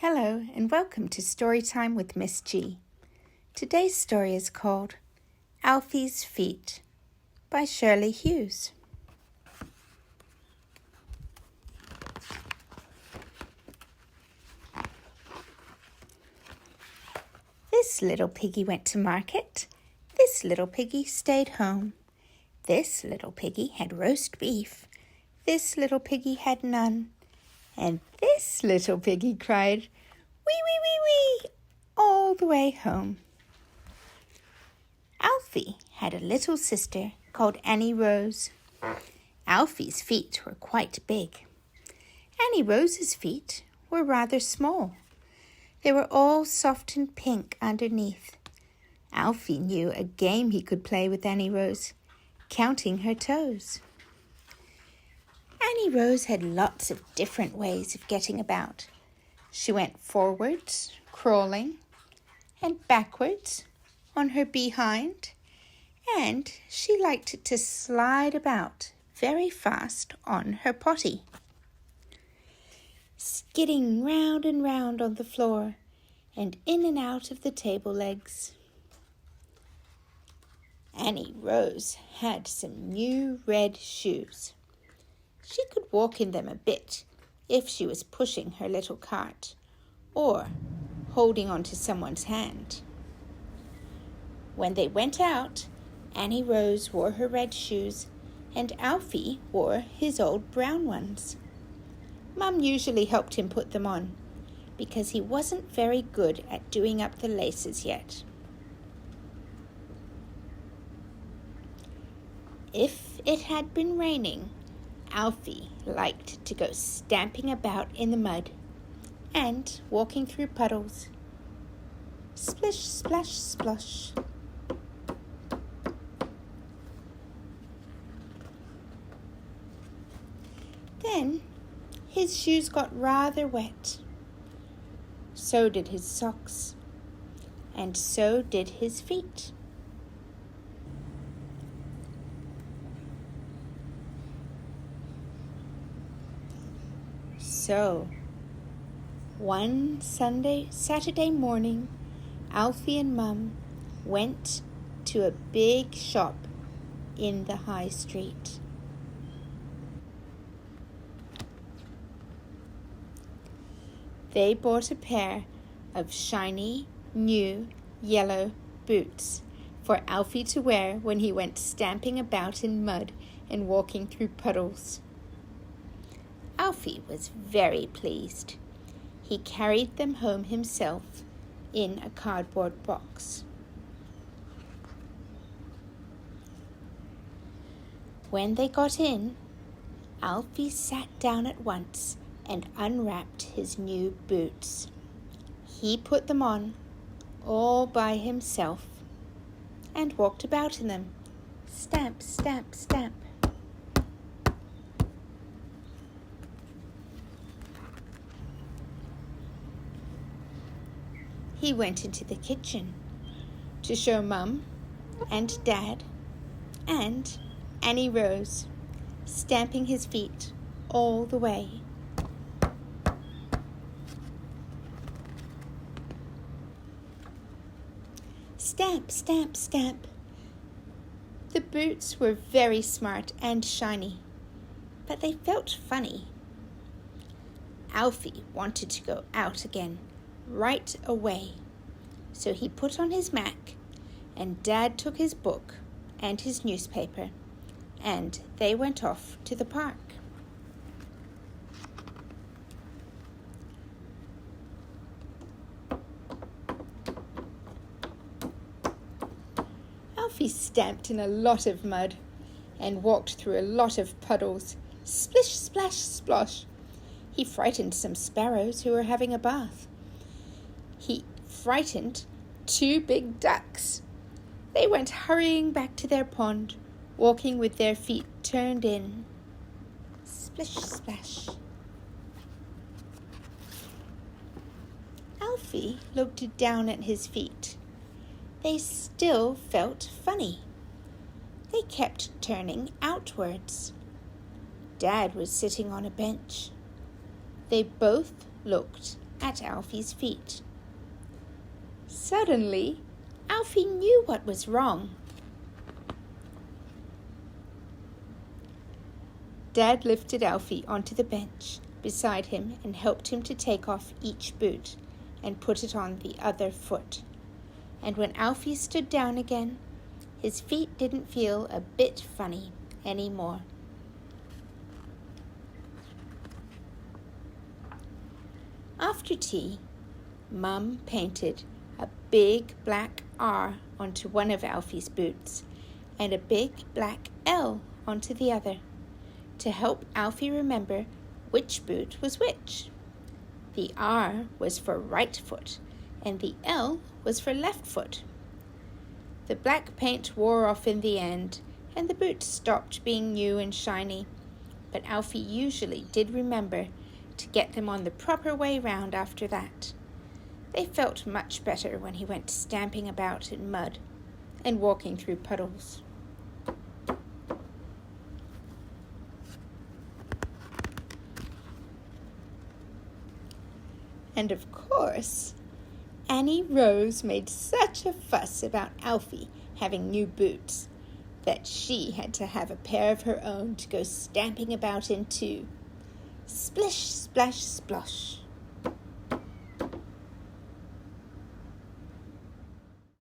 Hello and welcome to Storytime with Miss G. Today's story is called Alfie's Feet by Shirley Hughes. This little piggy went to market. This little piggy stayed home. This little piggy had roast beef. This little piggy had none. And this little piggy cried, "Wee, wee, wee, wee," all the way home. Alfie had a little sister called Annie Rose. Alfie's feet were quite big. Annie Rose's feet were rather small. They were all soft and pink underneath. Alfie knew a game he could play with Annie Rose, counting her toes. Annie Rose had lots of different ways of getting about. She went forwards, crawling, and backwards on her behind, and she liked to slide about very fast on her potty, skidding round and round on the floor and in and out of the table legs. Annie Rose had some new red shoes. She could walk in them a bit if she was pushing her little cart or holding on to someone's hand. When they went out, Annie Rose wore her red shoes and Alfie wore his old brown ones. Mum usually helped him put them on because he wasn't very good at doing up the laces yet. If it had been raining, Alfie liked to go stamping about in the mud and walking through puddles. Splish, splash, splosh. Then his shoes got rather wet. So did his socks, and so did his feet. So, one Saturday morning, Alfie and Mum went to a big shop in the high street. They bought a pair of shiny, new, yellow boots for Alfie to wear when he went stamping about in mud and walking through puddles. Alfie was very pleased. He carried them home himself in a cardboard box. When they got in, Alfie sat down at once and unwrapped his new boots. He put them on all by himself and walked about in them. Stamp, stamp, stamp. He went into the kitchen to show Mum and Dad and Annie Rose, stamping his feet all the way. Stamp, stamp, stamp. The boots were very smart and shiny, but they felt funny. Alfie wanted to go out again right away, so he put on his Mac, and Dad took his book and his newspaper, and they went off to the park. Alfie stamped in a lot of mud and walked through a lot of puddles. Splish, splash, splosh. He frightened some sparrows who were having a bath. He frightened 2 big ducks. They went hurrying back to their pond, walking with their feet turned in. Splish, splash. Alfie looked down at his feet. They still felt funny. They kept turning outwards. Dad was sitting on a bench. They both looked at Alfie's feet. Suddenly, Alfie knew what was wrong. Dad lifted Alfie onto the bench beside him and helped him to take off each boot and put it on the other foot. And when Alfie stood down again, his feet didn't feel a bit funny anymore. After tea, Mum painted a big black R onto one of Alfie's boots and a big black L onto the other to help Alfie remember which boot was which. The R was for right foot and the L was for left foot. The black paint wore off in the end and the boots stopped being new and shiny, but Alfie usually did remember to get them on the proper way round after that. They felt much better when he went stamping about in mud and walking through puddles. And of course, Annie Rose made such a fuss about Alfie having new boots that she had to have a pair of her own to go stamping about in too. Splish, splash, splosh.